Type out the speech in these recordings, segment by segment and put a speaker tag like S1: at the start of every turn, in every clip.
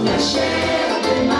S1: La chair de ma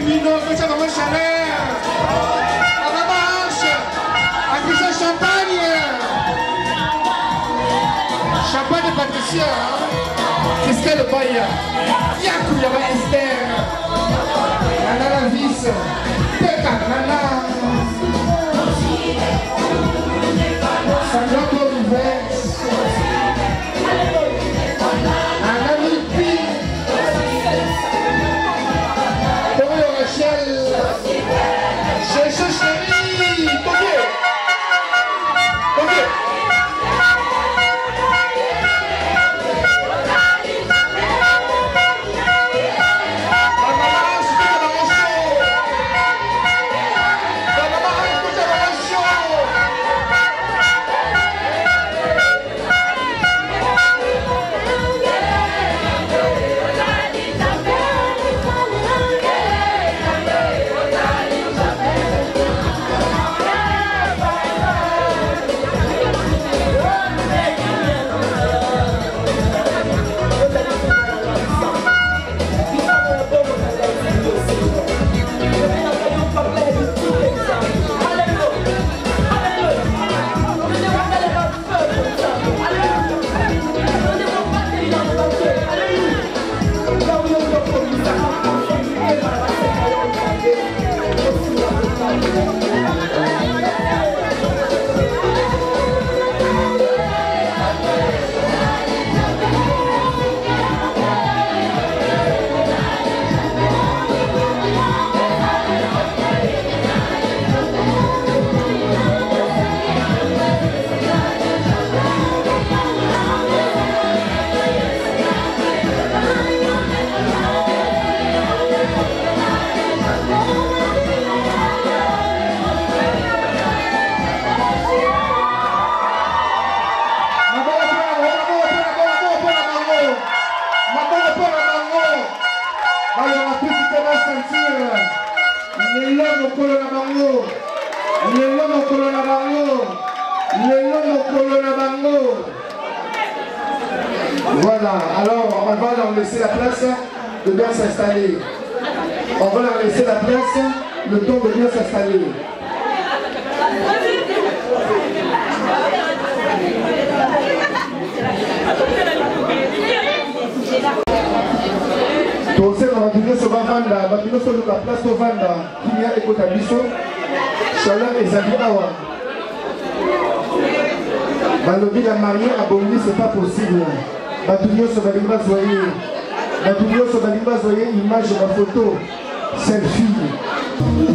S1: Mino, faites vraiment chaleur. À la marche. Affiche champagne. Champagne de Patricia. Qu'est-ce qu'elle paye? Yakou, Yaba Esther. Nana la vis. Teka, Nana. Sandra Corrives. Nana Lipi. Torio Rachel. Cherche chérie. Toké. Toké. Voilà, alors on va leur laisser la place de bien s'installer. On va leur laisser la place, le temps de bien s'installer. Tose na batino so bavanda, batino so luka place to vanda, kinya ekota biso, chaleur ezali awa. Balobi la mariée à Bongi, c'est pas possible. Batouillot se balimba zoyer. Batouillot se balimba zoyer, image de la photo. Selfie.
S2: Oh,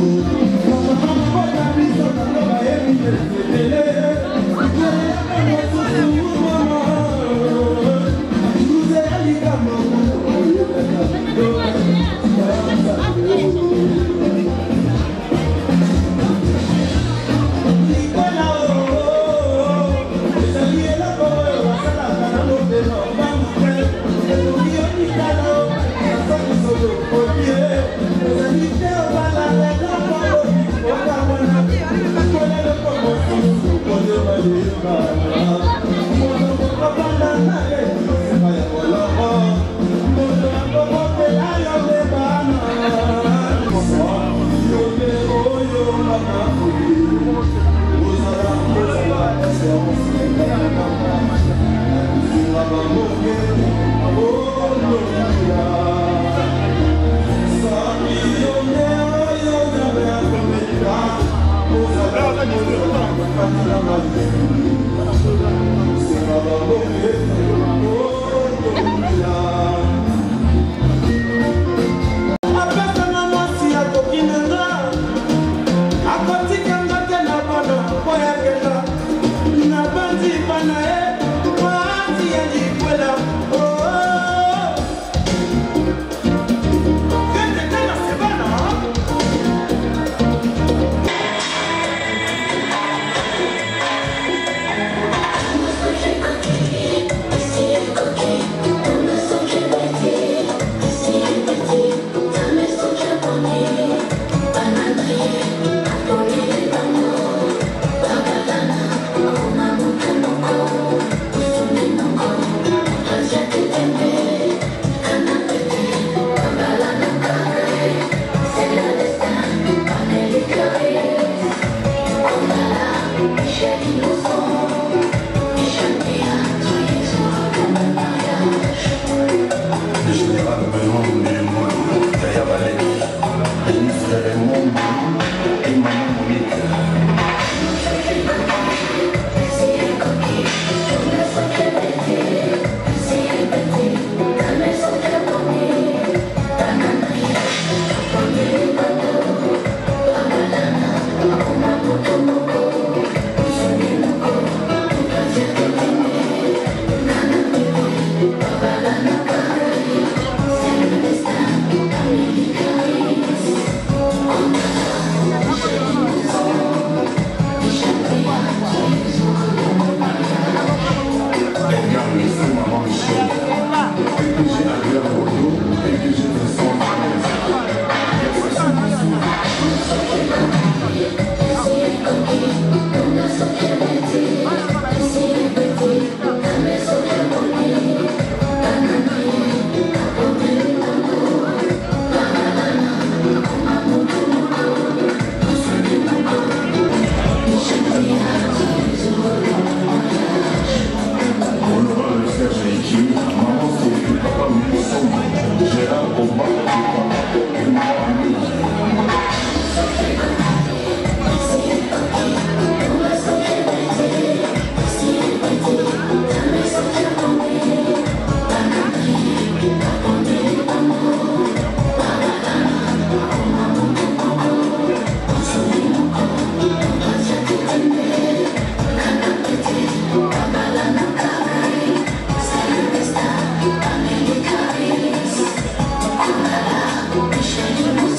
S2: Shut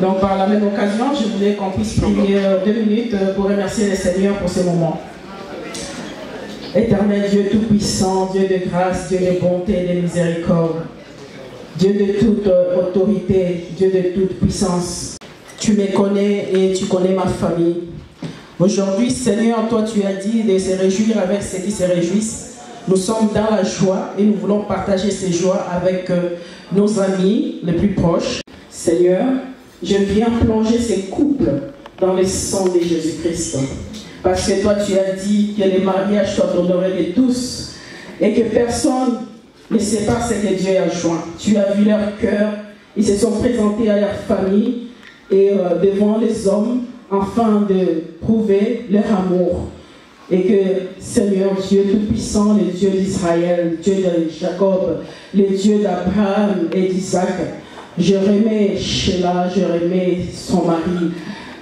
S2: Donc par la même occasion, je voulais qu'on puisse prier 2 minutes pour remercier le Seigneur pour ce moment. Éternel Dieu Tout-Puissant, Dieu de grâce, Dieu de bonté et de miséricorde, Dieu de toute autorité, Dieu de toute puissance. Tu me connais et tu connais ma famille. Aujourd'hui, Seigneur, toi tu as dit de se réjouir avec ceux qui se réjouissent. Nous sommes dans la joie et nous voulons partager ces joies avec nos amis les plus proches. Seigneur, je viens plonger ces couples dans le sang de Jésus-Christ. Parce que toi, tu as dit que les mariages soient honorés de tous et que personne ne sépare ce que Dieu a joint. Tu as vu leur cœur, ils se sont présentés à leur famille et devant les hommes afin de prouver leur amour. Et que, Seigneur Dieu Tout-Puissant, le Dieu d'Israël, Dieu de Jacob, le Dieu d'Abraham et d'Isaac, je remets Sheila, je remets son mari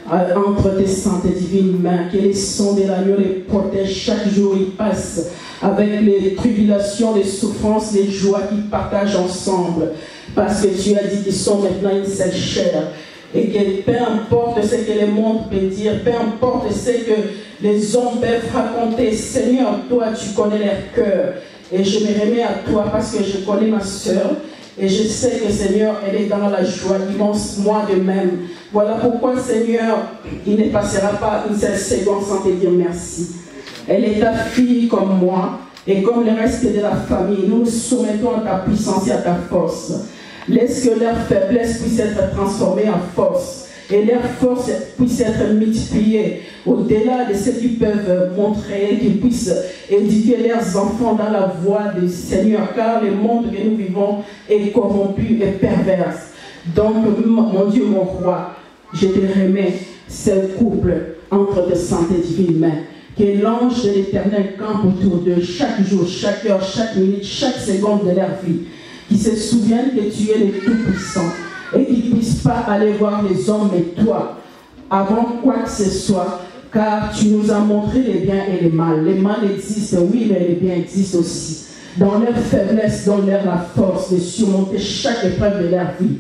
S2: entre tes saintes et divines mains, que les sons de l'agneau les protègent chaque jour, ils passent avec les tribulations, les souffrances, les joies qu'ils partagent ensemble, parce que tu as dit qu'ils sont maintenant une seule chair. Et que peu importe ce que le monde peut dire, peu importe ce que les hommes peuvent raconter, Seigneur, toi tu connais leur cœur. Et je me remets à toi parce que je connais ma soeur. Et je sais que Seigneur, elle est dans la joie immense, moi de même. Voilà pourquoi Seigneur, il ne passera pas une seule seconde sans te dire merci. Elle est ta fille comme moi. Et comme le reste de la famille, nous nous soumettons à ta puissance et à ta force. Laisse que leur faiblesse puisse être transformée en force et leur force puisse être multipliée au-delà de ce qu'ils peuvent montrer, qu'ils puissent éduquer leurs enfants dans la voie du Seigneur, car le monde que nous vivons est corrompu et pervers. Donc, mon Dieu, mon roi, je te remets ce couple entre tes saintes et divines mains. Que l'ange de l'Éternel campe autour d'eux chaque jour, chaque heure, chaque minute, chaque seconde de leur vie. Qui se souviennent que tu es le Tout-Puissant et qu'ils ne puissent pas aller voir les hommes, mais toi, avant quoi que ce soit, car tu nous as montré les biens et les mal. Les mal existent, oui, mais les biens existent aussi. Dans leur faiblesse, donne-leur la force de surmonter chaque épreuve de leur vie.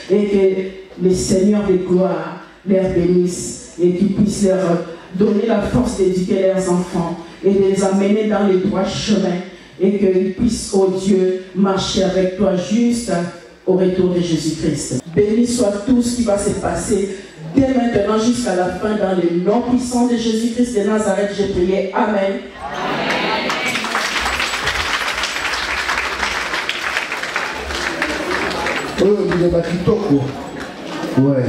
S2: Et que les seigneurs de gloire les bénissent et qu'ils puissent leur donner la force d'éduquer leurs enfants et de les amener dans les droits chemins. et qu'ils puissent, oh Dieu, marcher avec toi juste au retour de Jésus-Christ. Béni soit tout ce qui va se passer dès maintenant jusqu'à la fin dans le nom puissant de Jésus-Christ de Nazareth. J'ai prié. Amen.
S1: Oh, il est battu tôt. Ouais.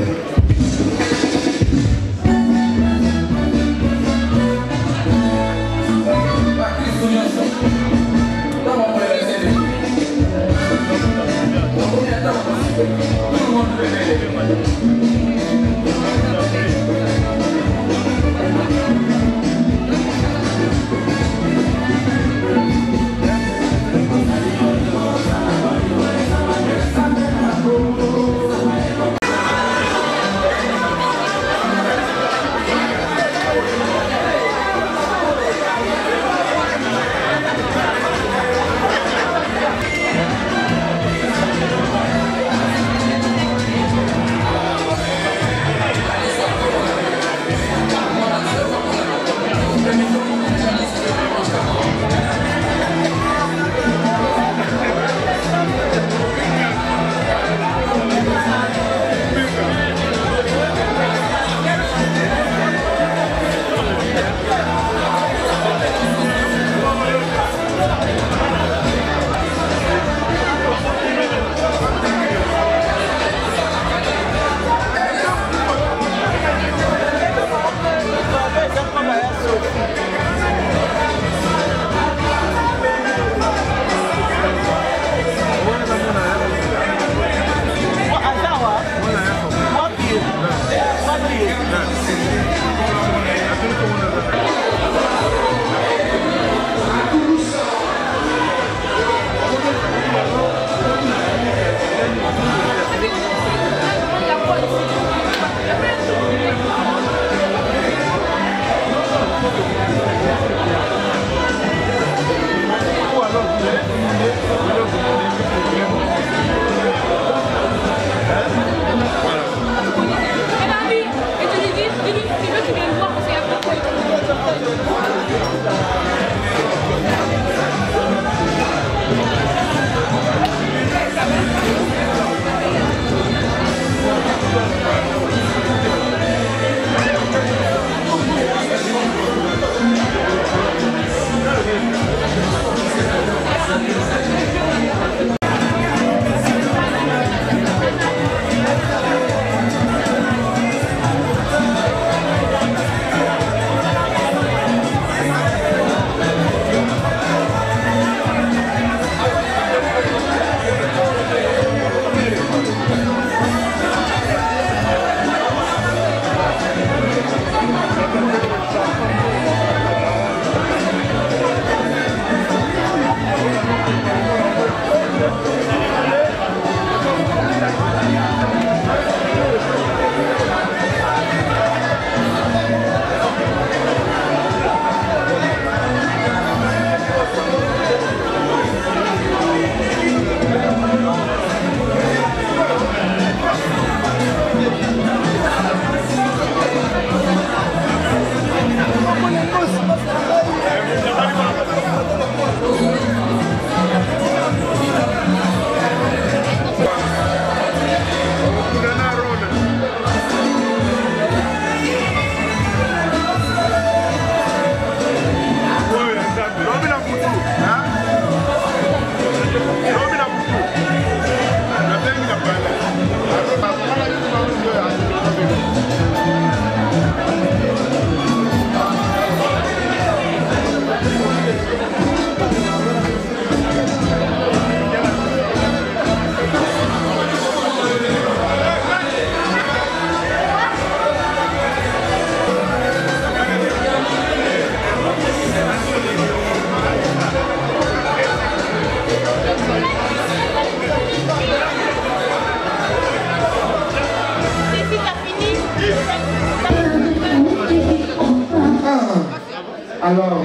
S1: Alors,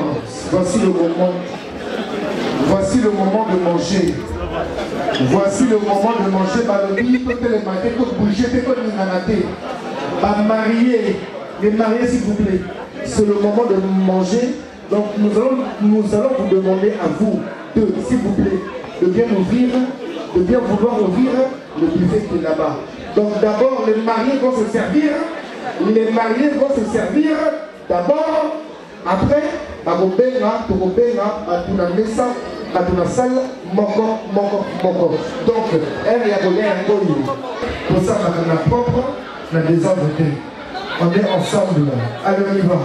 S1: voici le moment. Voici le moment de manger. Voici le moment de manger. Les mariés, s'il vous plaît. C'est le moment de manger. Donc nous allons vous demander à vous 2, s'il vous plaît, de bien vouloir ouvrir le buffet qui est là-bas. Donc d'abord, les mariés vont se servir. Les mariés vont se servir d'abord. Après, bagobenga, batuna mesa, batuna salle, moko. Donc, elle y a donné un peu. Pour ça, on a propre, on a désordre. On est ensemble. Allez, on y va.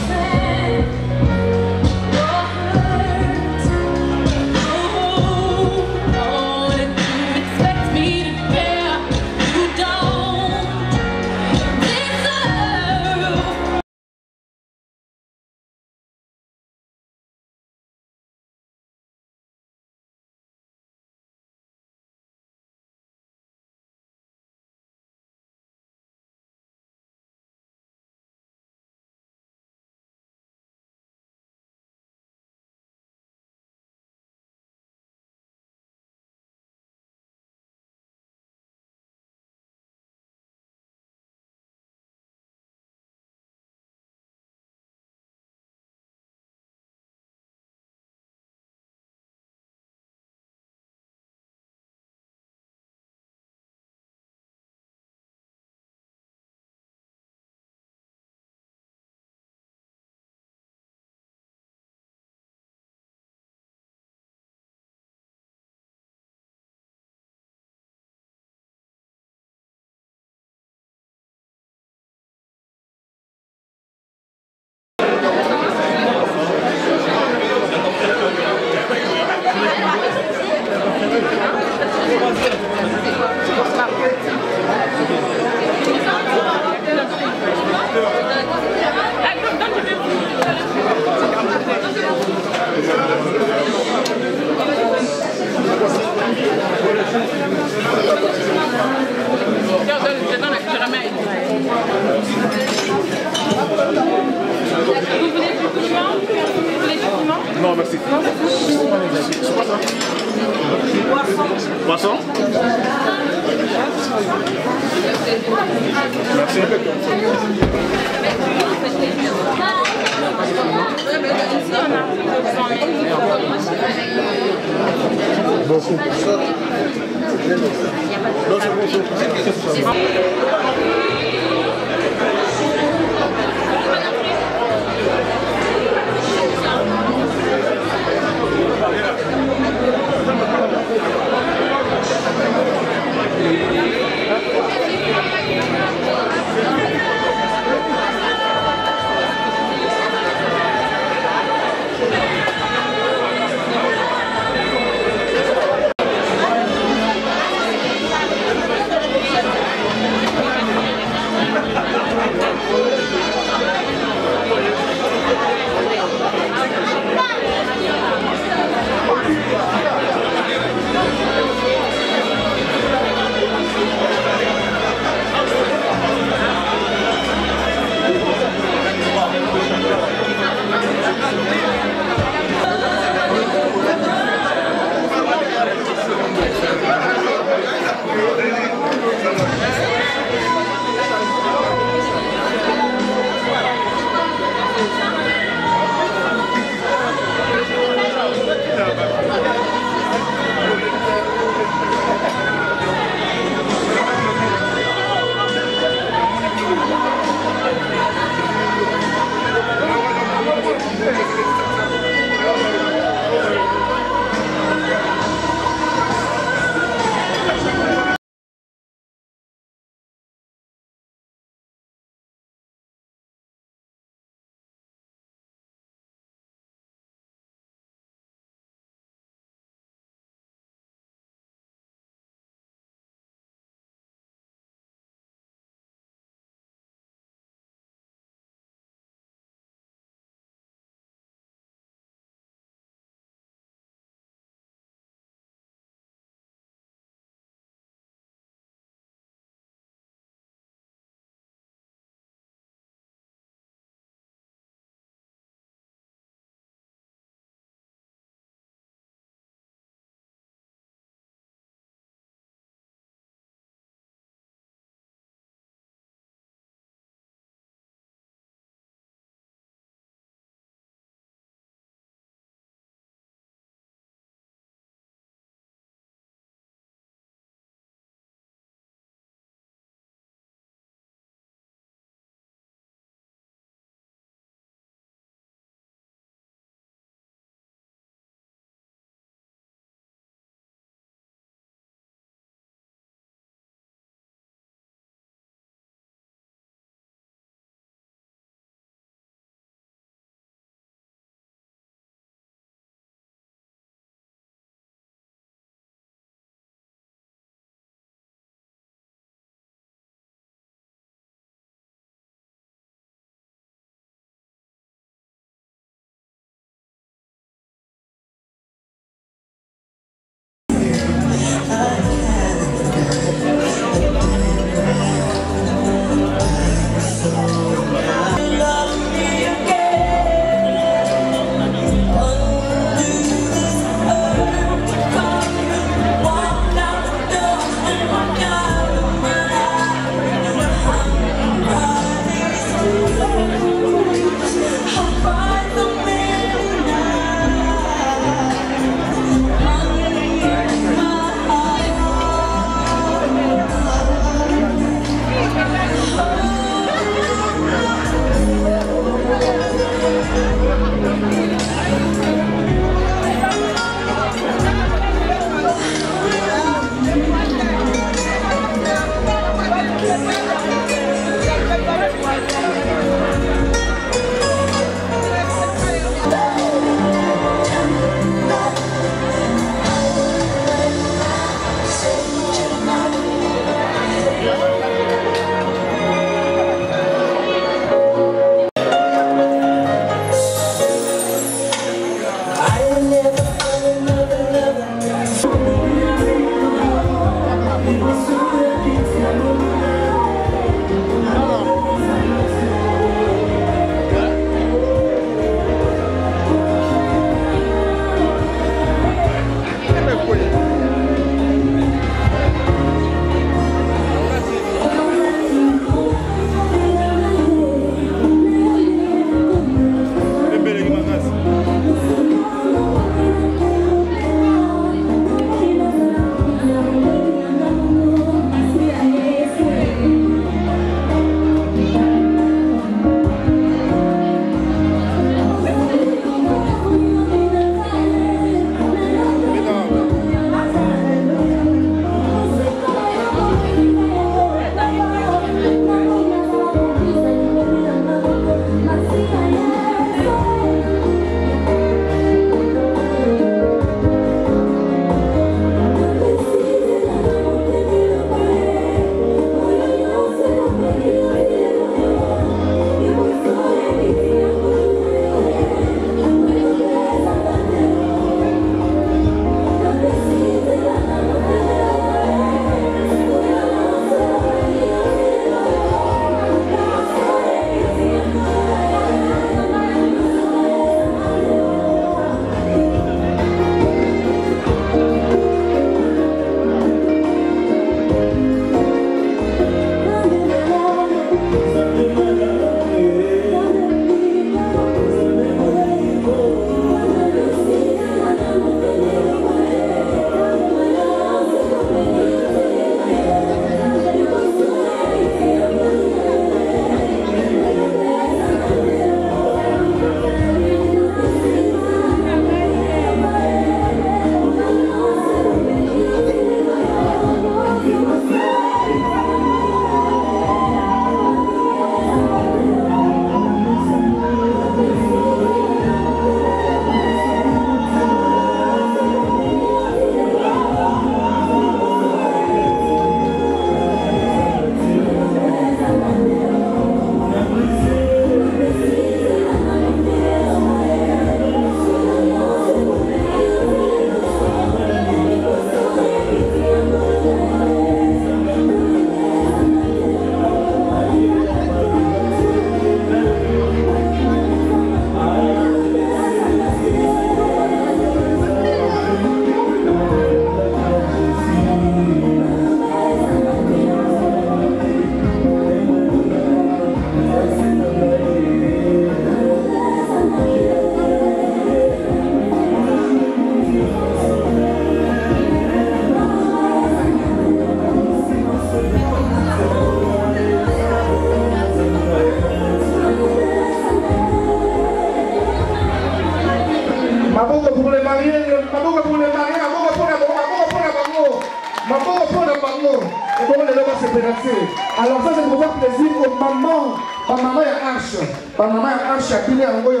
S1: Alors ça, c'est pour faire plaisir aux mamans. Ma maman est arche. Ma maman est arche. Elle est en goyo.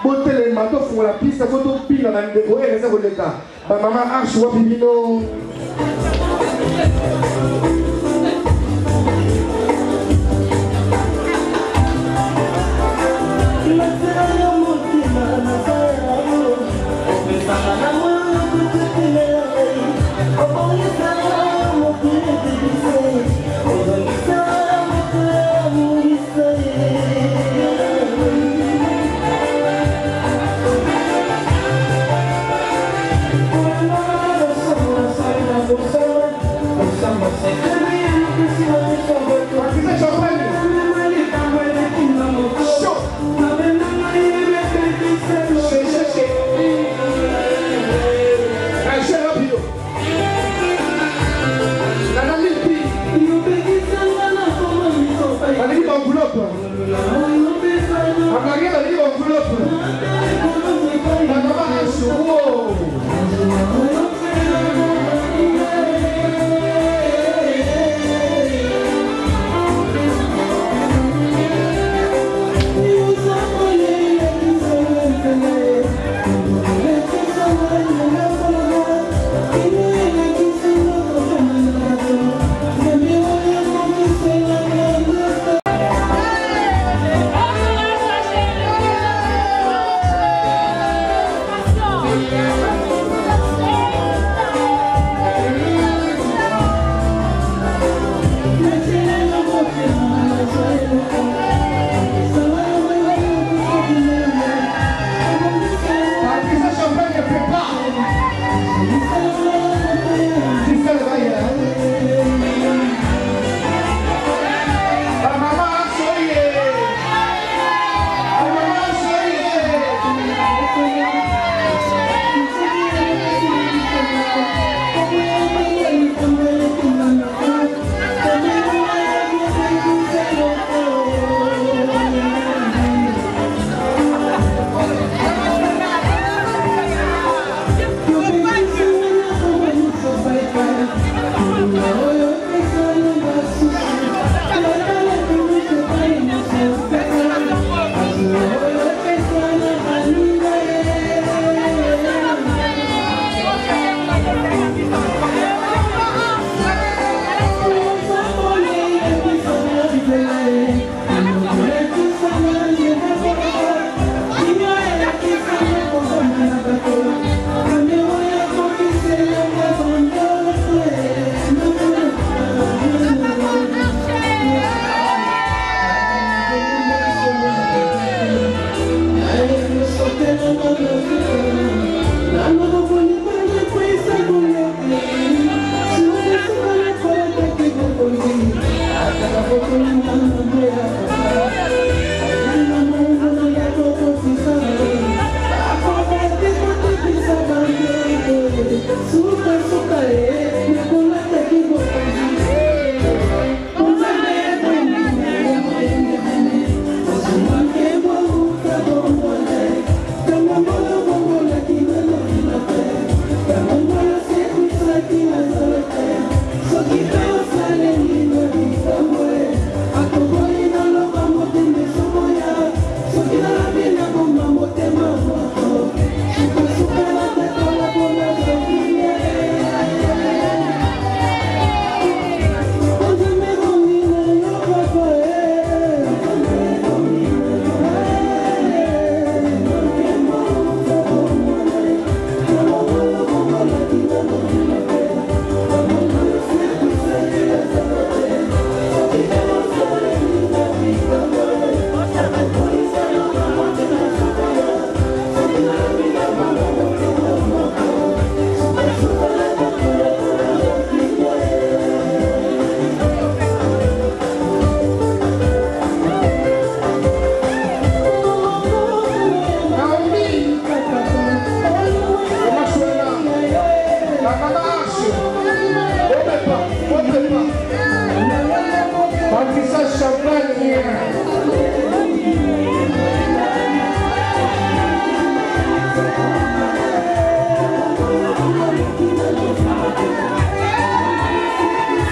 S1: Botelema. To faut la piste. Faut tout pile dans le déco. Et rester au l'état. Ma maman arche. Wa bibino.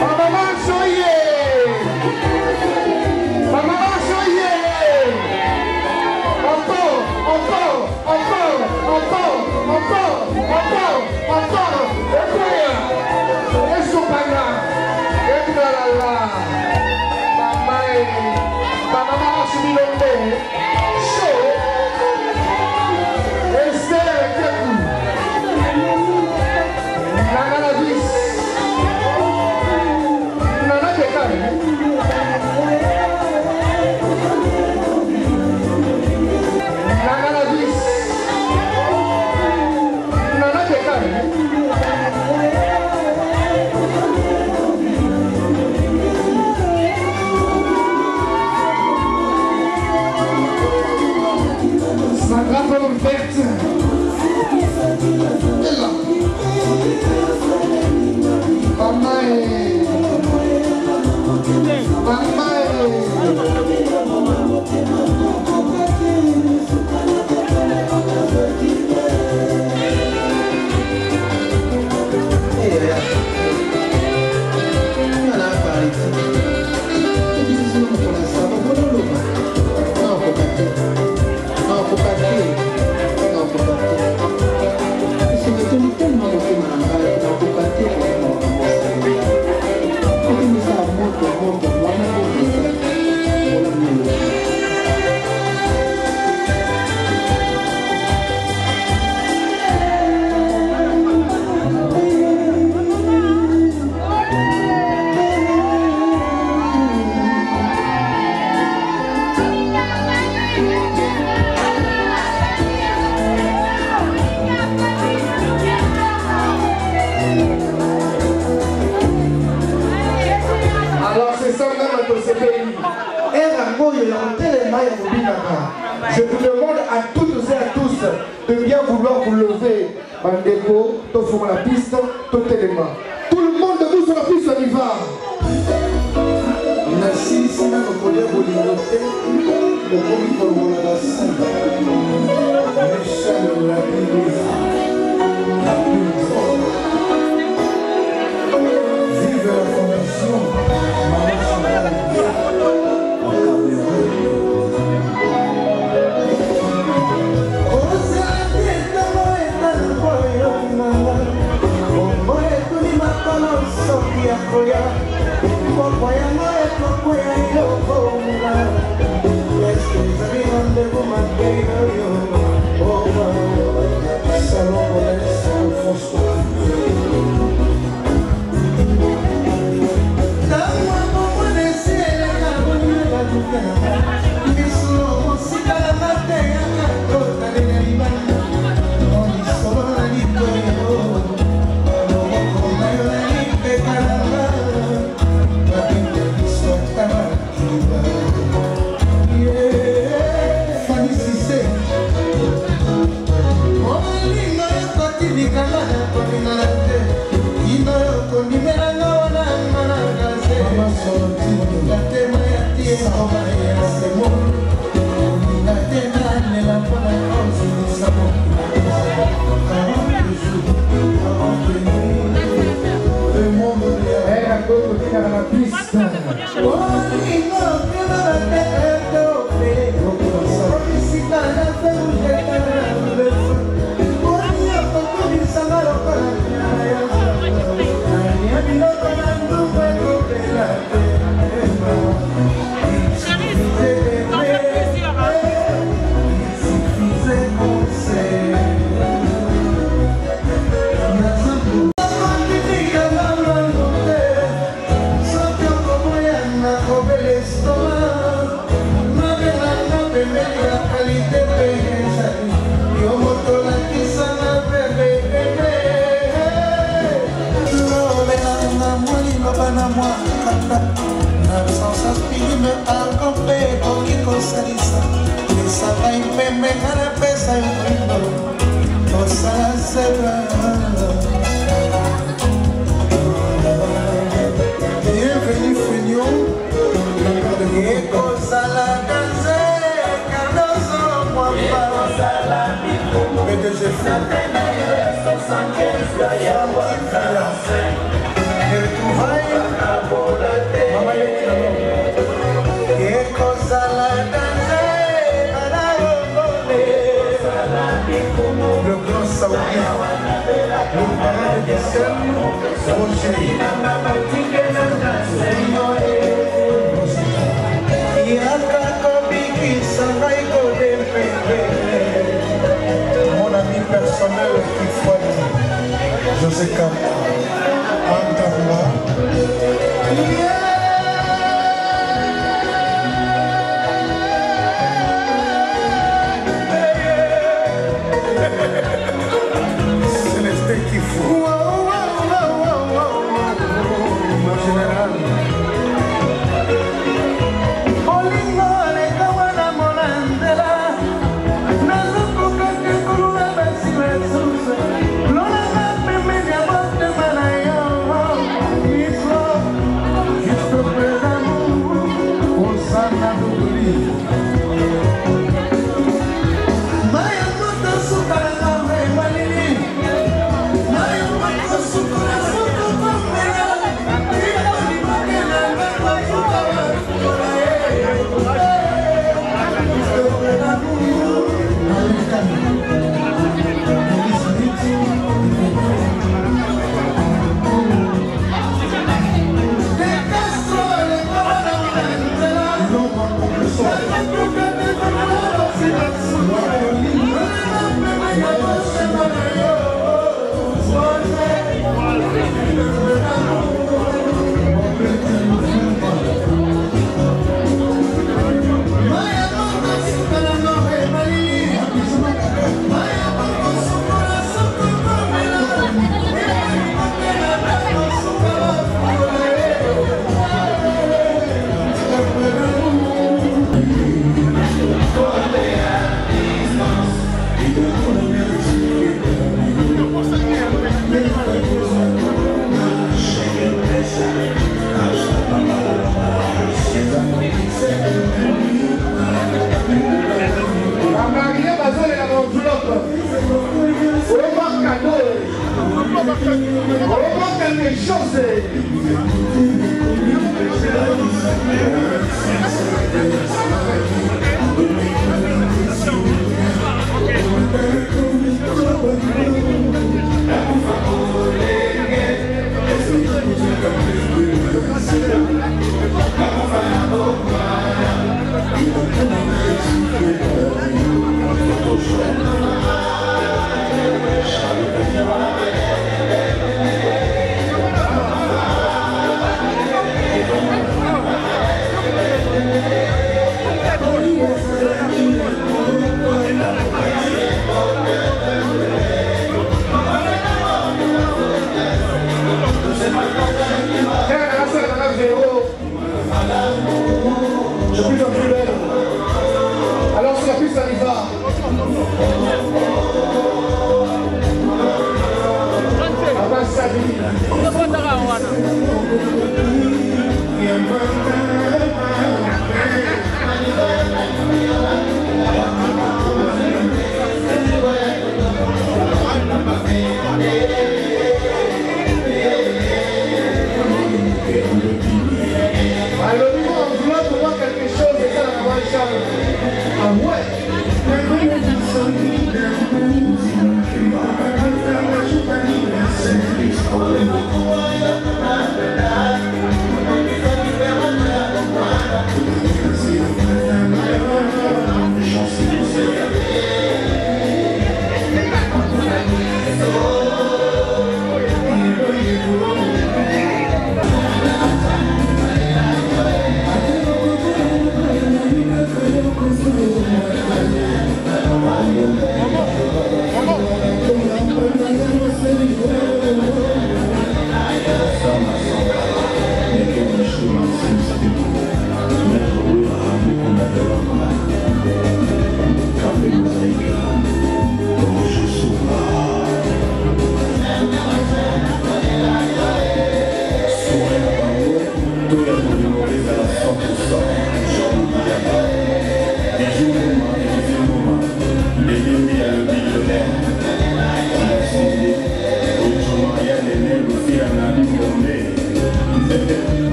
S3: Mama
S1: Je vous demande à toutes et à tous de bien vouloir vous lever. Bandeko, tout la piste, tout élément. Tout le monde debout sur la piste, on y va.
S3: Merci, c'est même pour les volontés. Le premier pour le Michel la vive la fondation. Roger personnel qui faut José Campa, Célestin qui faut. Mon général.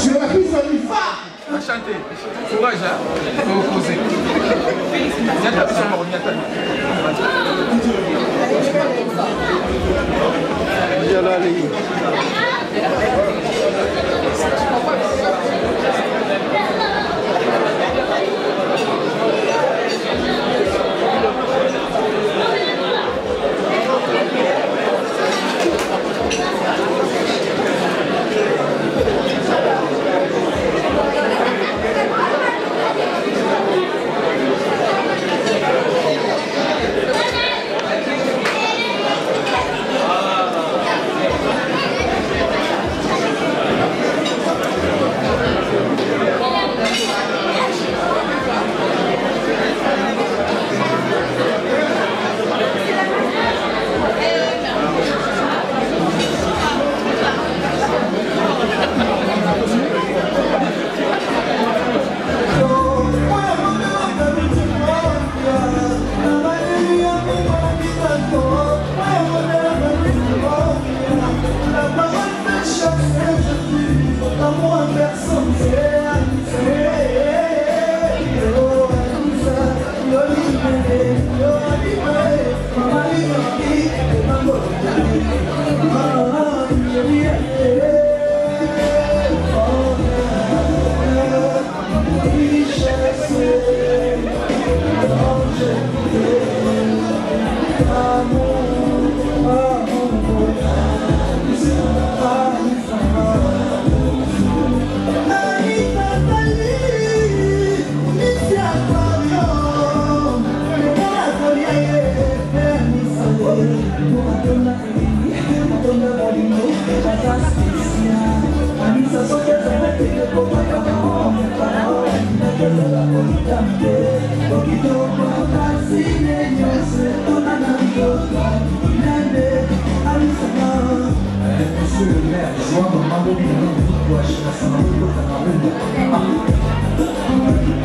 S1: Sur la piste, on y va.
S4: À chanter. Courage, hein. Faut opposer. Nyata, c'est mort, Nyata.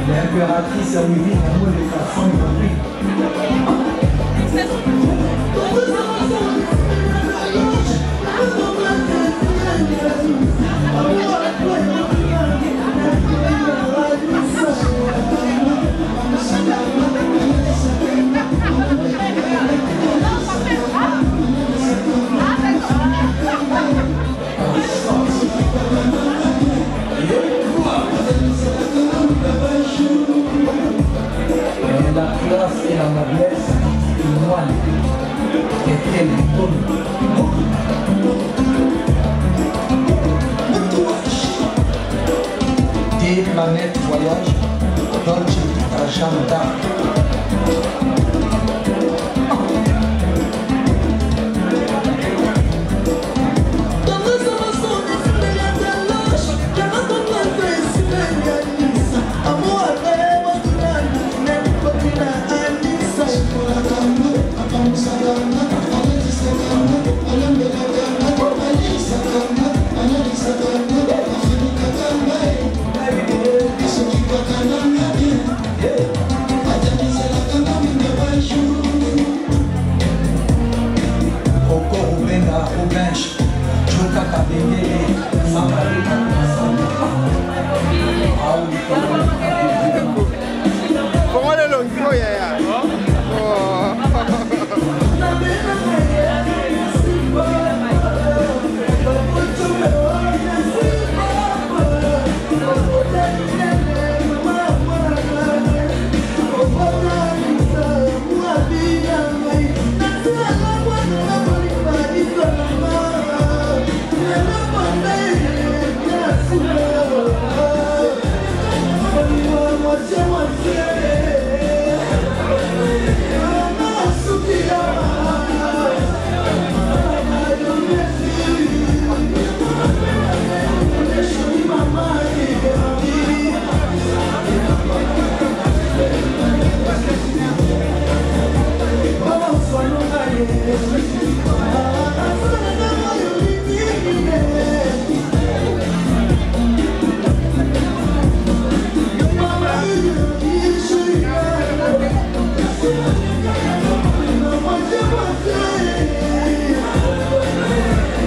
S5: L'impératrice a eu vie en mot de façon la classe et la noblesse du moine était des planètes voyage Dolce Agenda.
S4: ¿Cómo le lo digo ya?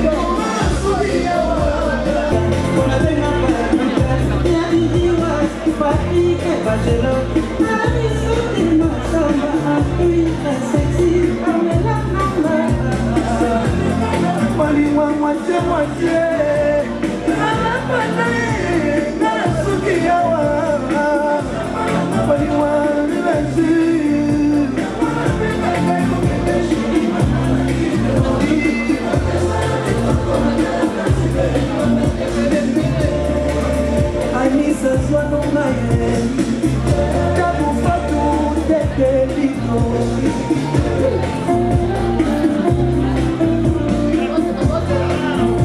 S1: No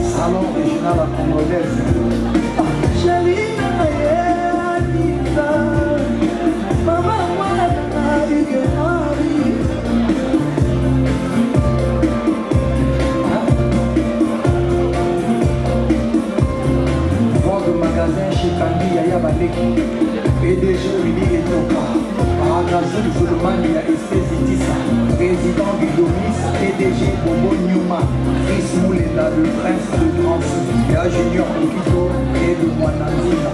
S5: Salon original à congolaise. Magasin chez Kandi Yaya Baleki, PDG Willy Etoka, Paragazou Zulmania et Cézitissa, président du Domis, PDG Bobo Newma, Chris Moulenda, le prince de Drancy, Yaya Junior Okito et de Mwanandina.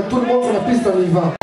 S1: Tout le monde sur la piste, on y va.